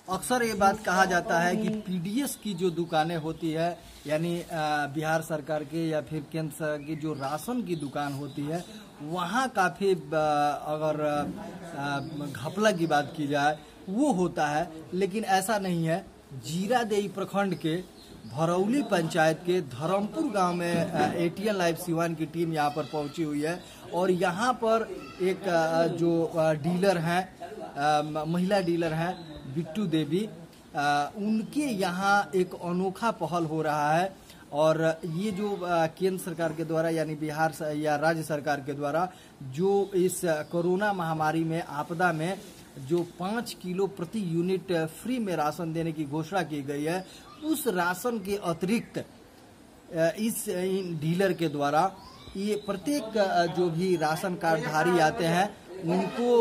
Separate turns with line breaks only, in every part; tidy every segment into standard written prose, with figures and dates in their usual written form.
अक्सर ये बात कहा जाता है कि पीडीएस की जो दुकानें होती है यानी बिहार सरकार के या फिर केंद्र सरकार की जो राशन की दुकान होती है वहाँ काफ़ी अगर घपला की बात की जाए वो होता है, लेकिन ऐसा नहीं है। जीरादेई प्रखंड के भरौली पंचायत के धर्मपुर गांव में एटीएन लाइव सिवान की टीम यहां पर पहुंची हुई है और यहां पर एक जो डीलर हैं, महिला डीलर हैं बिट्टू देवी, उनके यहां एक अनोखा पहल हो रहा है। और ये जो केंद्र सरकार के द्वारा यानी बिहार या राज्य सरकार के द्वारा जो इस कोरोना महामारी में आपदा में जो 5 किलो प्रति यूनिट फ्री में राशन देने की घोषणा की गई है, उस राशन के अतिरिक्त इस डीलर के द्वारा ये प्रत्येक जो भी राशन कार्डधारी आते हैं उनको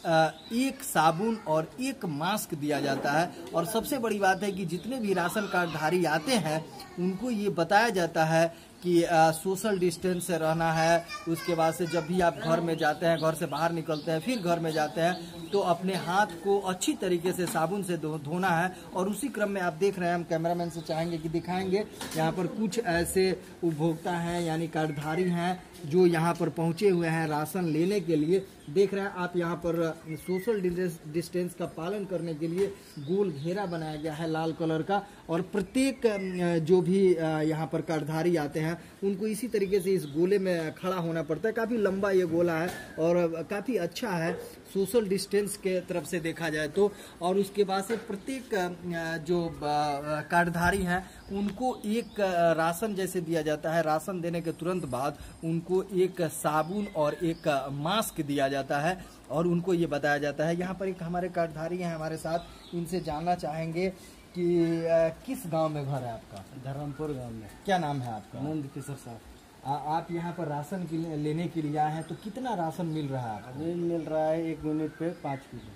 एक साबुन और एक मास्क दिया जाता है। और सबसे बड़ी बात है कि जितने भी राशन कार्डधारी आते हैं उनको ये बताया जाता है कि सोशल डिस्टेंस से रहना है। उसके बाद से जब भी आप घर में जाते हैं, घर से बाहर निकलते हैं, फिर घर में जाते हैं तो अपने हाथ को अच्छी तरीके से साबुन से धोना है। और उसी क्रम में आप देख रहे हैं, हम कैमरामैन से चाहेंगे कि दिखाएंगे, यहाँ पर कुछ ऐसे उपभोक्ता हैं यानी कार्डधारी हैं जो यहाँ पर पहुँचे हुए हैं राशन लेने के लिए। देख रहे हैं आप यहाँ पर सोशल डिस्टेंस का पालन करने के लिए गोल घेरा बनाया गया है लाल कलर का। और प्रत्येक जो भी यहाँ पर कार्डधारी आते हैं उनको इसी तरीके से इस गोले में खड़ा होना पड़ता है। काफ़ी लंबा ये गोला है और काफ़ी अच्छा है सोशल डिस्टेंस के तरफ से देखा जाए तो। और उसके बाद से प्रत्येक जो कार्डधारी हैं उनको एक राशन जैसे दिया जाता है। राशन देने के तुरंत बाद उनको एक साबुन और एक मास्क दिया जाता है और उनको ये बताया जाता है। यहाँ पर एक हमारे कार्डधारी हैं हमारे साथ, इनसे जानना चाहेंगे कि किस गांव में घर है आपका?
धर्मपुर गांव में।
क्या नाम है आपका?
नंद किशोर साहब।
आप यहाँ पर राशन लेने के लिए आए हैं तो कितना राशन मिल रहा है आपको?
अभी मिल रहा है 1 यूनिट पे 5 किलो।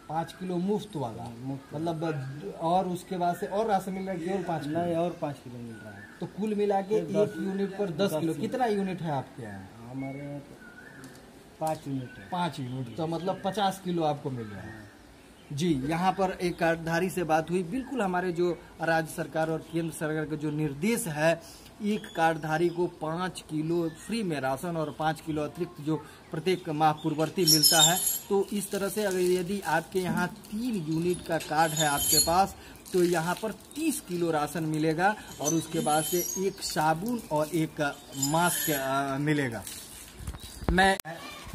5 किलो मुफ्त वाला? मतलब और उसके बाद से और राशन मिल रहा है केवल 5 किलो?
नहीं, और 5 किलो मिल रहा है।
तो कुल मिला के 1 यूनिट पर 10 किलो। कितना यूनिट है आपके यहाँ?
हमारे यहाँ 5 यूनिट है।
5 यूनिट, तो मतलब 50 किलो आपको मिल रहा है। जी, यहाँ पर एक कार्डधारी से बात हुई। बिल्कुल हमारे जो राज्य सरकार और केंद्र सरकार का जो निर्देश है, एक कार्डधारी को 5 किलो फ्री में राशन और 5 किलो अतिरिक्त जो प्रत्येक माह पूर्ववर्ती मिलता है। तो इस तरह से अगर यदि आपके यहाँ 3 यूनिट का कार्ड है आपके पास तो यहाँ पर 30 किलो राशन मिलेगा और उसके बाद से एक साबुन और एक मास्क मिलेगा। मैं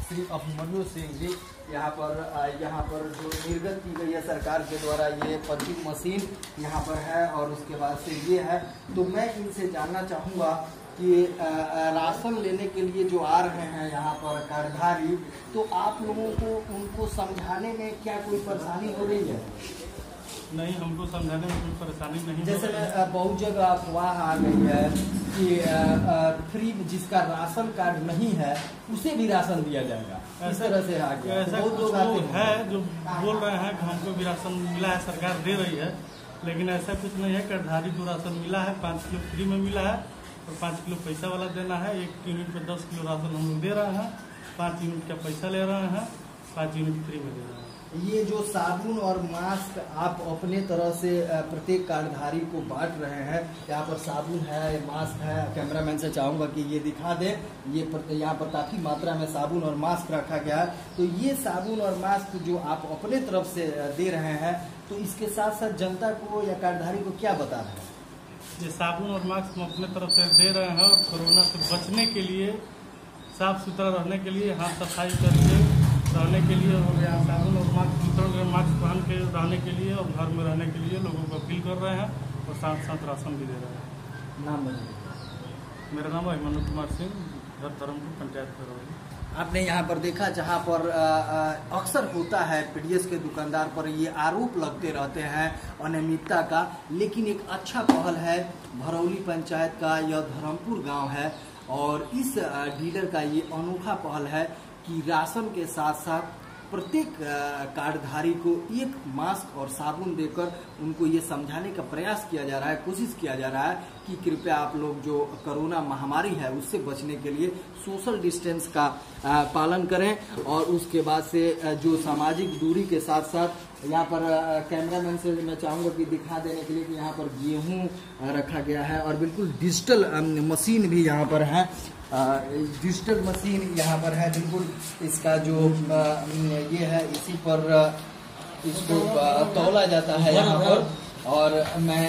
श्री अभिमन्यु सिंह जी, यहाँ पर जो निर्गत की गई है सरकार के द्वारा, ये पंचिंग मशीन यहाँ पर है और उसके बाद से ये है। तो मैं इनसे जानना चाहूँगा कि राशन लेने के लिए जो आ रहे हैं यहाँ पर कार्डधारी, तो आप लोगों को उनको समझाने में क्या कोई परेशानी हो रही है?
नहीं, हमको समझाने में कोई परेशानी नहीं।
जैसे बहुत जगह अफवाह आ गई है कि फ्री जिसका राशन कार्ड नहीं है उसे भी राशन दिया जाएगा, इस तरह से आ गया।
ऐसा
बहुत लोग
है जो बोल रहे हैं कि हमको भी राशन मिला है, सरकार दे रही है, लेकिन ऐसा कुछ नहीं है। कार्डधारी को राशन मिला है, 5 किलो फ्री में मिला है और 5 किलो पैसा वाला देना है। 1 यूनिट पर 10 किलो राशन हम लोग दे रहे हैं, 5 यूनिट का पैसा ले रहे हैं, 5 यूनिट फ्री में दे रहे हैं।
ये जो साबुन और मास्क आप अपने तरह से प्रत्येक कार्डधारी को बांट रहे हैं, यहाँ पर साबुन है, मास्क है, कैमरामैन से चाहूँगा कि ये दिखा दें। यहाँ पर काफ़ी मात्रा में साबुन और मास्क रखा गया है। तो ये साबुन और मास्क जो आप अपने तरफ से दे रहे हैं, तो इसके साथ साथ जनता को या कार्डधारी को क्या बता रहे हैं?
ये साबुन और मास्क हम अपने तरफ से दे रहे हैं और कोरोना से बचने के लिए, साफ सुथरा रहने के लिए, हाथ सफाई करके रहने के लिए और यहाँ साबुन और मास्क पहन के रहने के लिए और घर में रहने के लिए लोगों को अपील कर रहे हैं और साथ साथ राशन भी दे रहे हैं।
नाम बताइए।
मेरा नाम अभिमन्यु कुमार सिंह, धर्मपुर पंचायत भरौली।
आपने यहाँ पर देखा जहाँ पर अक्सर होता है पीडीएस के दुकानदार पर ये आरोप लगते रहते हैं अनियमितता का, लेकिन एक अच्छा पहल है भरौली पंचायत का, यह धर्मपुर गांव है और इस डीलर का ये अनोखा पहल है कि राशन के साथ साथ प्रत्येक कार्डधारी को एक मास्क और साबुन देकर उनको ये समझाने का प्रयास किया जा रहा है, कोशिश किया जा रहा है कि कृपया आप लोग जो कोरोना महामारी है उससे बचने के लिए सोशल डिस्टेंस का पालन करें और उसके बाद से जो सामाजिक दूरी के साथ साथ यहाँ पर कैमरामैन से मैं चाहूँगा कि दिखा देने के लिए कि यहाँ पर गेहूँ रखा गया है और बिल्कुल डिजिटल मशीन भी यहाँ पर है। डिजिटल मशीन यहाँ पर है, बिल्कुल इसका जो ये है इसी पर इसको तौला जाता है यहाँ पर। और मैं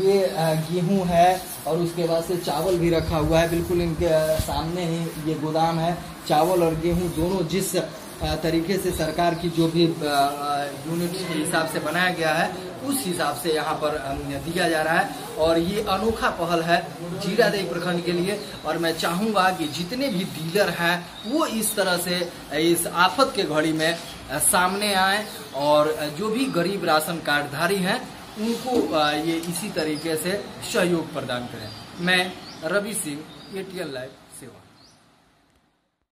ये गेहूं है और उसके बाद से चावल भी रखा हुआ है, बिल्कुल इनके सामने ही ये गोदाम है। चावल और गेहूं दोनों जिस तरीके से सरकार की जो भी यूनिट के हिसाब से बनाया गया है उस हिसाब से यहाँ पर दिया जा रहा है और ये अनोखा पहल है जीरादेई प्रखंड के लिए। और मैं चाहूँगा कि जितने भी डीलर हैं वो इस तरह से इस आफत के घड़ी में सामने आए और जो भी गरीब राशन कार्डधारी हैं उनको ये इसी तरीके से सहयोग प्रदान करें। मैं रवि सिंह, ATN लाइव।